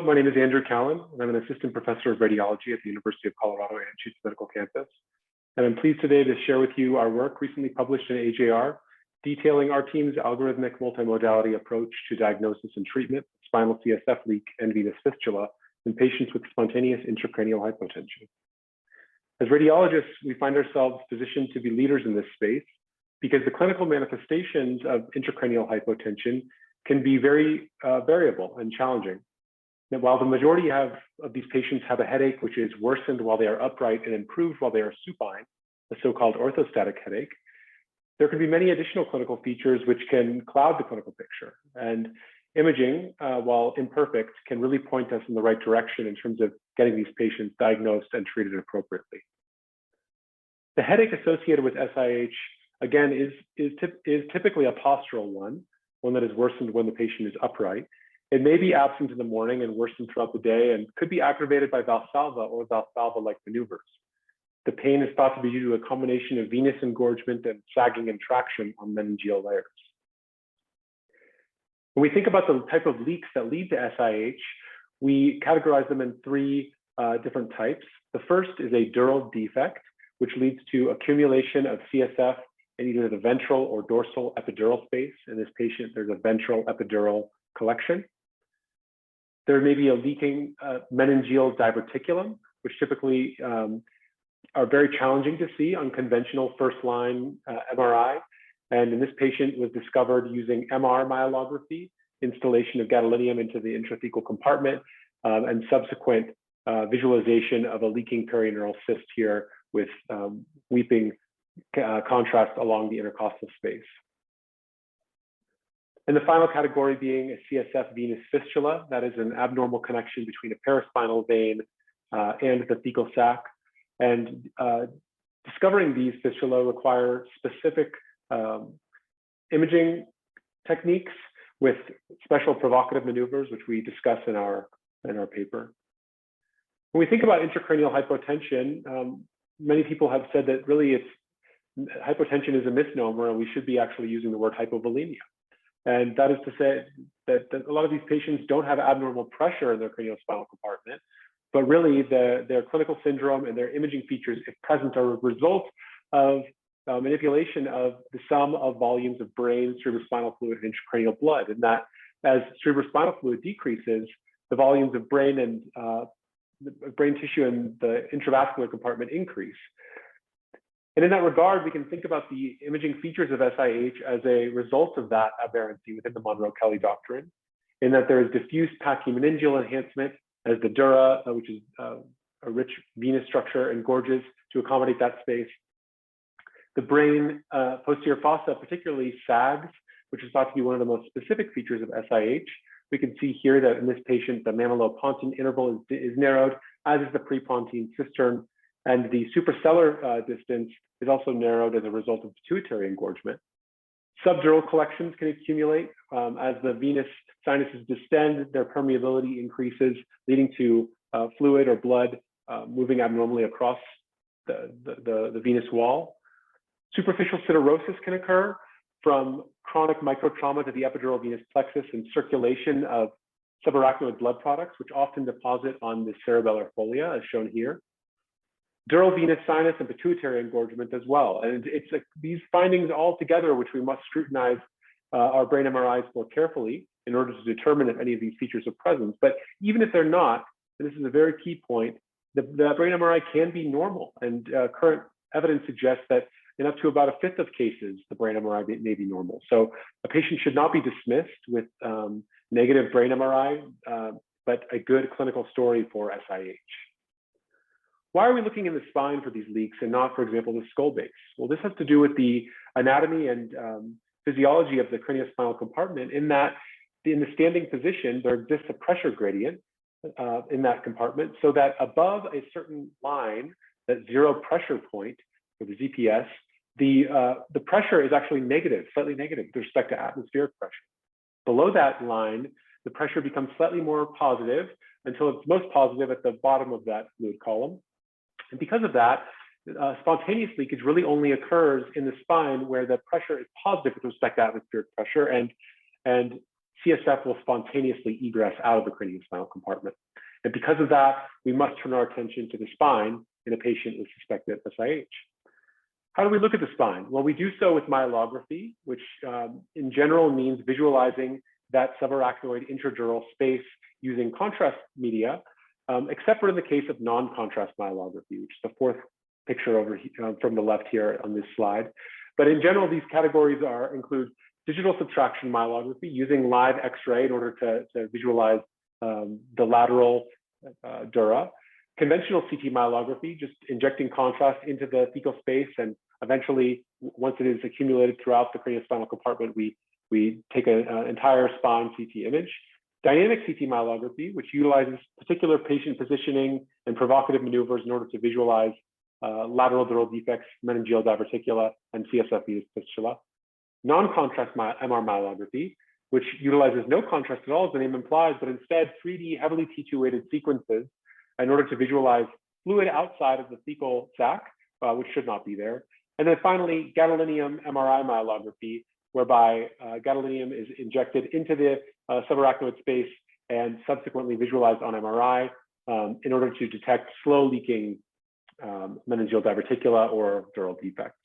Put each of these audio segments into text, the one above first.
my name is Andrew Callen, and I'm an assistant professor of radiology at the University of Colorado Anschutz Medical Campus. And I'm pleased today to share with you our work recently published in AJR, detailing our team's algorithmic multimodality approach to diagnosis and treatment of spinal CSF leak and venous fistula in patients with spontaneous intracranial hypotension. As radiologists, we find ourselves positioned to be leaders in this space because the clinical manifestations of intracranial hypotension can be very variable and challenging. And while the majority of these patients have a headache which is worsened while they are upright and improved while they are supine, a so-called orthostatic headache, there can be many additional clinical features which can cloud the clinical picture. And imaging, while imperfect, can really point us in the right direction in terms of getting these patients diagnosed and treated appropriately. The headache associated with SIH, again, is typically a postural one that is worsened when the patient is upright. It may be absent in the morning and worsened throughout the day and could be aggravated by Valsalva or Valsalva-like maneuvers. The pain is thought to be due to a combination of venous engorgement and sagging and traction on meningeal layers. When we think about the type of leaks that lead to SIH, we categorize them in three different types. The first is a dural defect, which leads to accumulation of CSF in either the ventral or dorsal epidural space. In this patient, there's a ventral epidural collection. There may be a leaking meningeal diverticulum, which typically are very challenging to see on conventional first-line MRI. And in this patient was discovered using MR myelography, installation of gadolinium into the intrathecal compartment, and subsequent visualization of a leaking perineural cyst here with weeping contrast along the intercostal space. And the final category being a CSF venous fistula, that is an abnormal connection between a paraspinal vein and the thecal sac. And discovering these fistula require specific imaging techniques with special provocative maneuvers, which we discuss in our paper. When we think about intracranial hypotension, many people have said that really hypotension is a misnomer and we should be actually using the word hypovolemia. And that is to say that a lot of these patients don't have abnormal pressure in their craniospinal compartment, but really their clinical syndrome and their imaging features, if present, are a result of manipulation of the sum of volumes of brain, cerebrospinal fluid, and intracranial blood. And that as cerebrospinal fluid decreases, the volumes of brain and brain tissue in the intravascular compartment increase. And in that regard, we can think about the imaging features of SIH as a result of that aberrancy within the Monro-Kelly doctrine, in that there is diffuse pachymeningial enhancement as the dura, which is a rich venous structure, engorges to accommodate that space. The brain posterior fossa particularly sags, which is thought to be one of the most specific features of SIH. We can see here that in this patient, the mammalopontine interval is narrowed, as is the prepontine cistern, and the suprasellar distance is also narrowed as a result of pituitary engorgement. Subdural collections can accumulate as the venous sinuses distend, their permeability increases, leading to fluid or blood moving abnormally across the venous wall. Superficial siderosis can occur from chronic microtrauma to the epidural venous plexus and circulation of subarachnoid blood products, which often deposit on the cerebellar folia, as shown here. Dural venous sinus and pituitary engorgement as well. And it's these findings all together, which we must scrutinize our brain MRIs more carefully in order to determine if any of these features are present. But even if they're not, and this is a very key point, the brain MRI can be normal. And current evidence suggests that in up to about a fifth of cases, the brain MRI may be normal. So a patient should not be dismissed with negative brain MRI, but a good clinical story for SIH. Why are we looking in the spine for these leaks and not, for example, the skull base? Well, this has to do with the anatomy and physiology of the craniospinal compartment, in that in the standing position, there exists a pressure gradient in that compartment, so that above a certain line, that zero pressure point, or the ZPS, the pressure is actually negative, slightly negative with respect to atmospheric pressure. Below that line, the pressure becomes slightly more positive until it's most positive at the bottom of that fluid column. And because of that, spontaneous leakage really only occurs in the spine where the pressure is positive with respect to atmospheric pressure, and CSF will spontaneously egress out of the craniospinal compartment. And because of that, we must turn our attention to the spine in a patient with suspected SIH. How do we look at the spine? Well, we do so with myelography, which in general means visualizing that subarachnoid intradural space using contrast media, except for in the case of non-contrast myelography, which is the fourth picture over from the left here on this slide. But in general, these categories include digital subtraction myelography using live X-ray in order to visualize the lateral dura, conventional CT myelography, just injecting contrast into the fecal space, and eventually, once it is accumulated throughout the craniospinal compartment, we take an entire spine CT image. Dynamic CT myelography, which utilizes particular patient positioning and provocative maneuvers in order to visualize lateral dural defects, meningeal diverticula, and CSF venous fistula. Non-contrast MR myelography, which utilizes no contrast at all, as the name implies, but instead 3D heavily T2-weighted sequences in order to visualize fluid outside of the fecal sac, which should not be there. And then finally, gadolinium MRI myelography, whereby gadolinium is injected into the subarachnoid space and subsequently visualized on MRI in order to detect slow leaking meningeal diverticula or dural defects.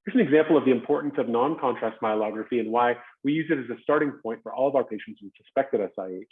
Here's an example of the importance of non-contrast myelography and why we use it as a starting point for all of our patients with suspected SIH.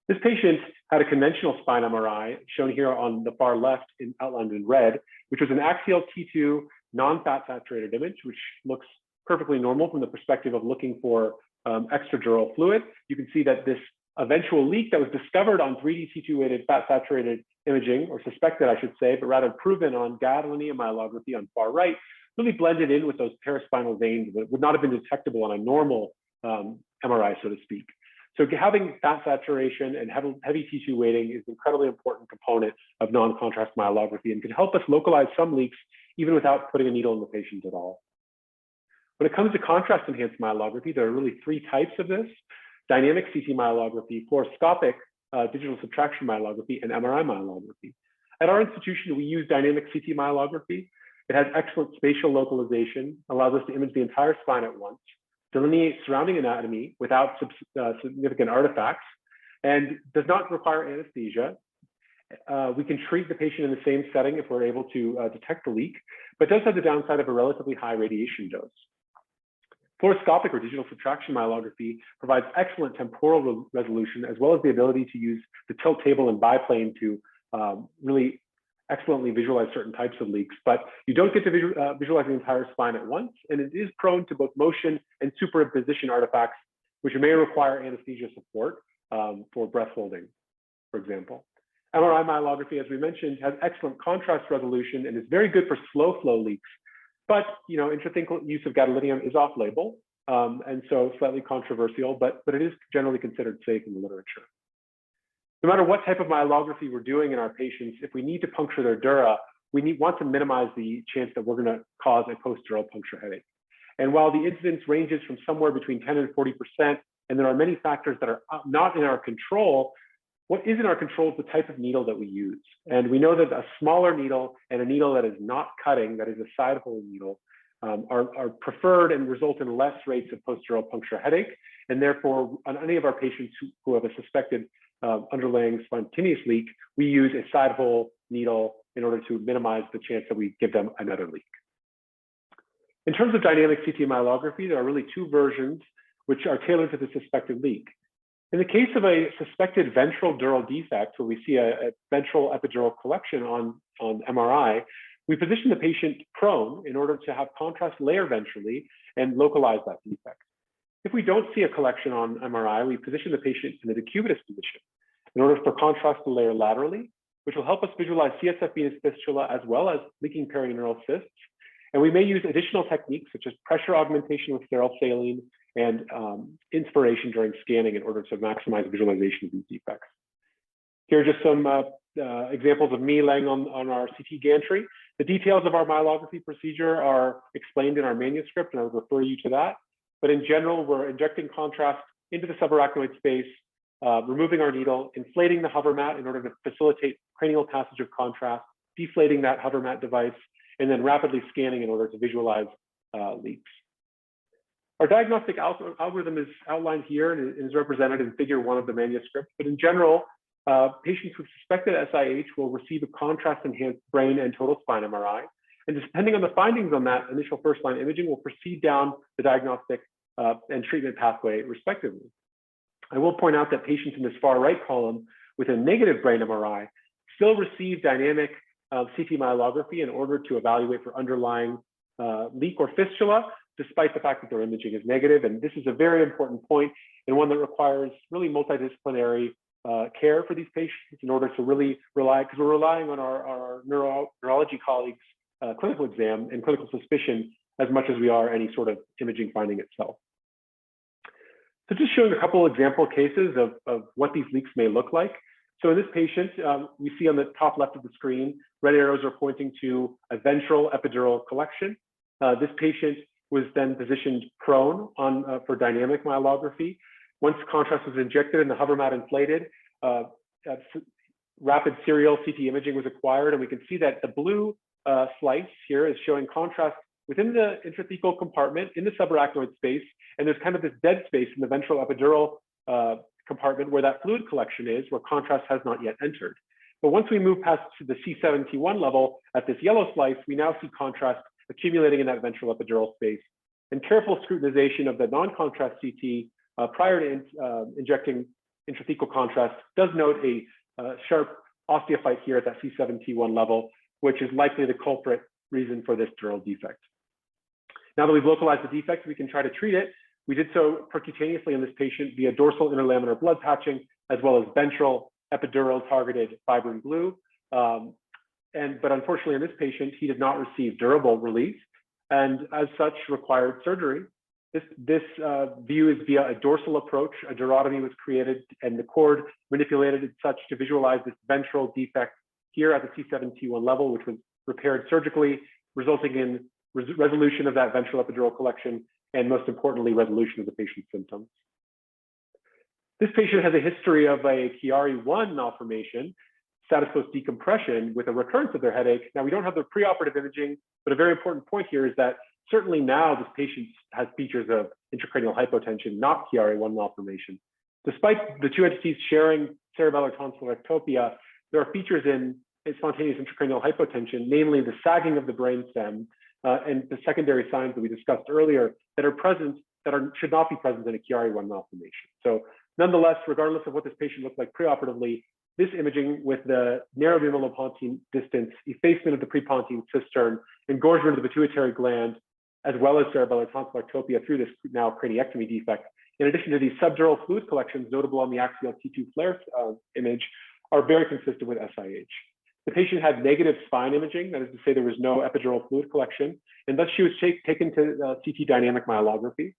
This patient had a conventional spine MRI, shown here on the far left, outlined in red, which was an axial T2 non-fat saturated image, which looks perfectly normal from the perspective of looking for extradural fluid. You can see that this eventual leak that was discovered on 3D T2-weighted fat saturated imaging, or suspected, I should say, but rather proven on gadolinium myelography on far right, really blended in with those paraspinal veins that would not have been detectable on a normal MRI, so to speak. So having fat saturation and heavy T2 weighting is an incredibly important component of non-contrast myelography and can help us localize some leaks even without putting a needle in the patient at all. When it comes to contrast-enhanced myelography, there are really three types of this: dynamic CT myelography, fluoroscopic digital subtraction myelography, and MRI myelography. At our institution, we use dynamic CT myelography. It has excellent spatial localization, allows us to image the entire spine at once, delineate surrounding anatomy without significant artifacts, and does not require anesthesia. We can treat the patient in the same setting if we're able to detect the leak, but does have the downside of a relatively high radiation dose. Fluoroscopic or digital subtraction myelography provides excellent temporal resolution, as well as the ability to use the tilt table and biplane to really excellently visualize certain types of leaks, but you don't get to visualize the entire spine at once, and it is prone to both motion and superimposition artifacts, which may require anesthesia support for breath holding, for example. MRI myelography, as we mentioned, has excellent contrast resolution and is very good for slow flow leaks, but intrathecal use of gadolinium is off-label, and so slightly controversial, but it is generally considered safe in the literature. No matter what type of myelography we're doing in our patients, if we need to puncture their dura, we want to minimize the chance that we're going to cause a post-dural puncture headache. And while the incidence ranges from somewhere between 10 and 40%, and there are many factors that are not in our control, what is in our control is the type of needle that we use. And we know that a smaller needle and a needle that is not cutting, that is a side hole needle, are preferred and result in less rates of post-dural puncture headache. And therefore, on any of our patients who have a suspected underlying spontaneous leak, we use a side hole needle in order to minimize the chance that we give them another leak. In terms of dynamic CT myelography, there are really two versions which are tailored to the suspected leak. In the case of a suspected ventral dural defect, where we see a ventral epidural collection on MRI, we position the patient prone in order to have contrast layer ventrally and localize that defect. If we don't see a collection on MRI, we position the patient in the DECUBITUS position in order for contrast to layer laterally, which will help us visualize CSF venous fistula as well as leaking perineural cysts. And we may use additional techniques such as pressure augmentation with sterile saline and inspiration during scanning in order to maximize visualization of these defects. Here are just some examples of me laying on our CT gantry. The details of our myelography procedure are explained in our manuscript, and I would refer you to that. But in general, we're injecting contrast into the subarachnoid space, removing our needle, inflating the hover mat in order to facilitate cranial passage of contrast, deflating that hover mat device, and then rapidly scanning in order to visualize leaks. Our diagnostic algorithm is outlined here and is represented in figure 1 of the manuscript. But in general, patients with suspected SIH will receive a contrast-enhanced brain and total spine MRI. And depending on the findings on that initial first-line imaging, will proceed down the diagnostic and treatment pathway, respectively. I will point out that patients in this far right column with a negative brain MRI still receive dynamic CT myelography in order to evaluate for underlying leak or fistula, despite the fact that their imaging is negative. And this is a very important point and one that requires really multidisciplinary care for these patients in order to really rely, because we're relying on our neurology colleagues' clinical exam and clinical suspicion as much as we are any sort of imaging finding itself. So just showing a couple example cases of what these leaks may look like. So in this patient, we see on the top left of the screen, red arrows are pointing to a ventral epidural collection. This patient was then positioned prone for dynamic myelography. Once contrast was injected and the hover mat inflated, rapid serial CT imaging was acquired, and we can see that the blue slice here is showing contrast within the intrathecal compartment in the subarachnoid space, and there's kind of this dead space in the ventral epidural compartment where that fluid collection is, where contrast has not yet entered. But once we move past to the C7T1 level at this yellow slice, we now see contrast accumulating in that ventral epidural space. And careful scrutinization of the non-contrast CT prior to injecting intrathecal contrast does note a sharp osteophyte here at that C7T1 level, which is likely the culprit reason for this dural defect. Now that we've localized the defect, we can try to treat it. We did so percutaneously in this patient via dorsal interlaminar blood patching, as well as ventral epidural targeted fibrin glue. But unfortunately in this patient, he did not receive durable relief and as such required surgery. This view is via a dorsal approach. A durotomy was created and the cord manipulated as such to visualize this ventral defect here at the C7T1 level, which was repaired surgically, resulting in resolution of that ventral epidural collection, and most importantly, resolution of the patient's symptoms. This patient has a history of a CHIARI 1 malformation, status post decompression, with a recurrence of their headache. Now, we don't have the preoperative imaging, but a very important point here is that certainly now this patient has features of intracranial hypotension, not CHIARI 1 malformation. Despite the two entities sharing cerebellar tonsillar ectopia, there are features in spontaneous intracranial hypotension, namely the sagging of the brainstem and the secondary signs that we discussed earlier that are present, should not be present in a CHIARI 1 malformation. So nonetheless, regardless of what this patient looked like preoperatively, this imaging with the narrow vimalopontine distance, effacement of the prepontine cistern, engorgement of the pituitary gland, as well as cerebellar tonsillar ectopia through this now craniectomy defect, in addition to these subdural fluid collections notable on the axial T2 flare image, are very consistent with SIH. The patient had negative spine imaging, that is to say there was no epidural fluid collection, and thus she was taken to CT dynamic myelography.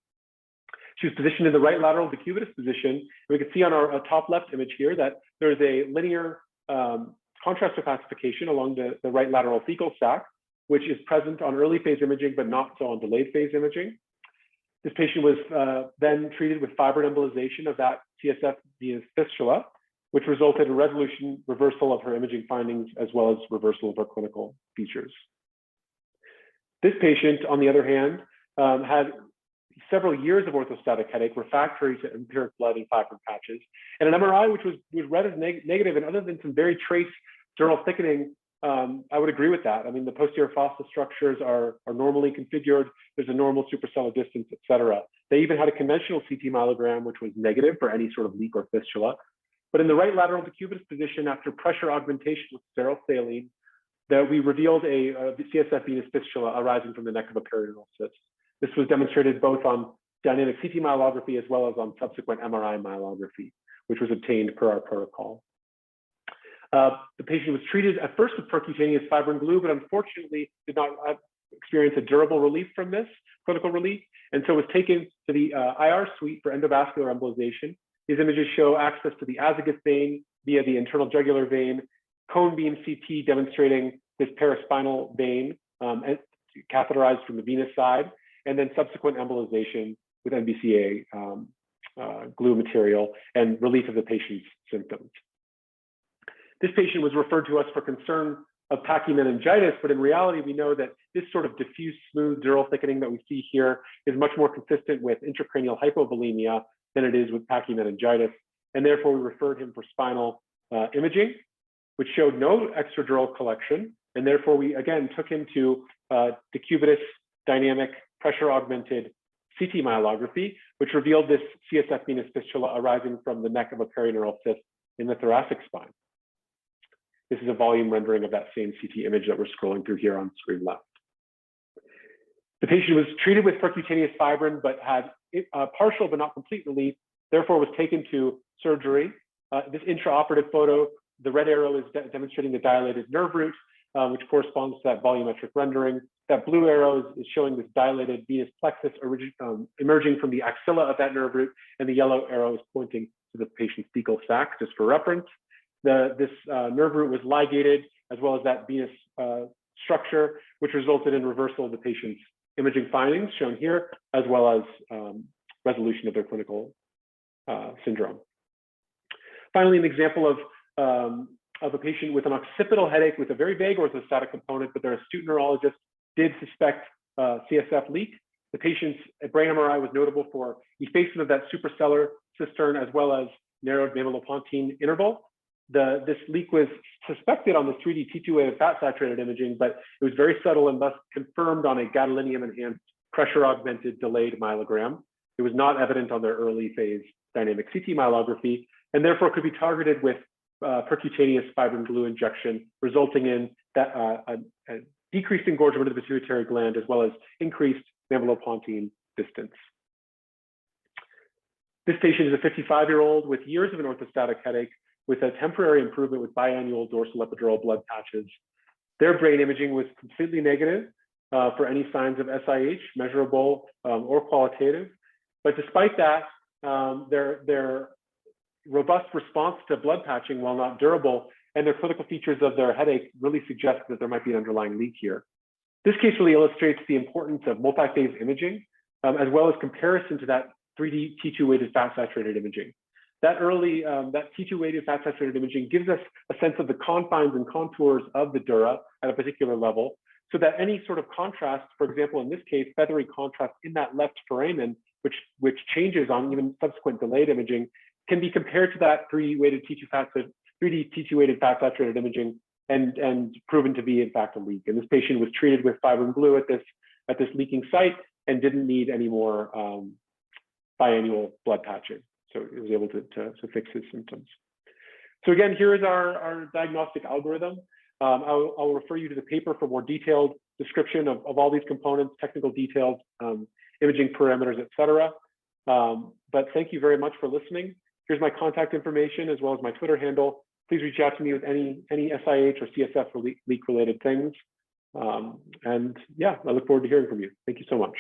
She was positioned in the right lateral DECUBITUS position. And we can see on our top left image here that there is a linear contrast classification along the right lateral fecal sac, which is present on early phase imaging, but not so on delayed phase imaging. This patient was then treated with fibrin embolization of that CSF venous fistula, which resulted in reversal of her imaging findings, as well as reversal of her clinical features. This patient, on the other hand, had several years of orthostatic headache, refractory to empiric blood and fibrin patches, and an MRI which was read as negative, and other than some very trace dural thickening, I would agree with that. I mean, the posterior fossa structures are normally configured. There's a normal suprasellar distance, et cetera. They even had a conventional CT myelogram, which was negative for any sort of leak or fistula. But in the right lateral decubitus position, after pressure augmentation with sterile saline, that we revealed a CSF venous fistula arising from the neck of a perineal cyst. This was demonstrated both on dynamic CT myelography as well as on subsequent MRI myelography, which was obtained per our protocol. The patient was treated at first with percutaneous fibrin glue, but unfortunately did not experience a durable relief from this, clinical relief, and so was taken to the IR suite for endovascular embolization. These images show access to the azygous vein via the internal jugular vein, cone beam CT demonstrating this paraspinal vein catheterized from the venous side, and then subsequent embolization with NBCA glue material and relief of the patient's symptoms. This patient was referred to us for concern of pachymeningitis, but in reality, we know that this sort of diffuse, smooth dural thickening that we see here is much more consistent with intracranial hypovolemia than it is with pachymeningitis. And therefore, we referred him for spinal imaging, which showed no extradural collection. And therefore, we again took him to DECUBITUS dynamic pressure augmented CT myelography, which revealed this CSF venous fistula arising from the neck of a perineural cyst in the thoracic spine. This is a volume rendering of that same CT image that we're scrolling through here on screen left. The patient was treated with percutaneous fibrin, but had partial but not complete relief, therefore was taken to surgery. This intraoperative photo, the red arrow is demonstrating the dilated nerve root, which corresponds to that volumetric rendering. That blue arrow is showing this dilated venous plexus emerging from the axilla of that nerve root, and the yellow arrow is pointing to the patient's fecal sac, just for reference. This nerve root was ligated, as well as that venous structure, which resulted in reversal of the patient's imaging findings shown here, as well as resolution of their clinical syndrome. Finally, an example of a patient with an occipital headache with a very vague orthostatic component, but their astute neurologist did suspect CSF leak. The patient's brain MRI was notable for effacement of that suprasellar cistern, as well as narrowed mammalopontine interval. This leak was suspected on the 3D T2-weighted fat-saturated imaging, but it was very subtle and thus confirmed on a gadolinium-enhanced pressure-augmented delayed myelogram. It was not evident on their early phase dynamic CT myelography, and therefore could be targeted with percutaneous fibrin glue injection, resulting in that, a decreased engorgement of the pituitary gland, as well as increased mammalopontine distance. This patient is a 55-year-old with years of an orthostatic headache, with a temporary improvement with biannual dorsal epidural blood patches. Their brain imaging was completely negative for any signs of SIH, measurable or qualitative. But despite that, their robust response to blood patching, while not durable, and their clinical features of their headache really suggest that there might be an underlying leak here. This case really illustrates the importance of multi-phase imaging, as well as comparison to that 3D T2-weighted fat-saturated imaging. That early, that T2-weighted fat-saturated imaging gives us a sense of the confines and contours of the dura at a particular level, so that any sort of contrast, for example, in this case, feathery contrast in that left foramen, which changes on even subsequent delayed imaging, can be compared to that 3D T2-weighted fat-saturated imaging and proven to be in fact a leak. And this patient was treated with fibrin glue at this leaking site and didn't need any more biannual blood patching. So it was able to fix his symptoms. So again, here is our diagnostic algorithm. I'll refer you to the paper for more detailed description of all these components, technical details, imaging parameters, et cetera. But thank you very much for listening. Here's my contact information, as well as my Twitter handle. Please reach out to me with any SIH or CSF leak related things. And yeah, I look forward to hearing from you. Thank you so much.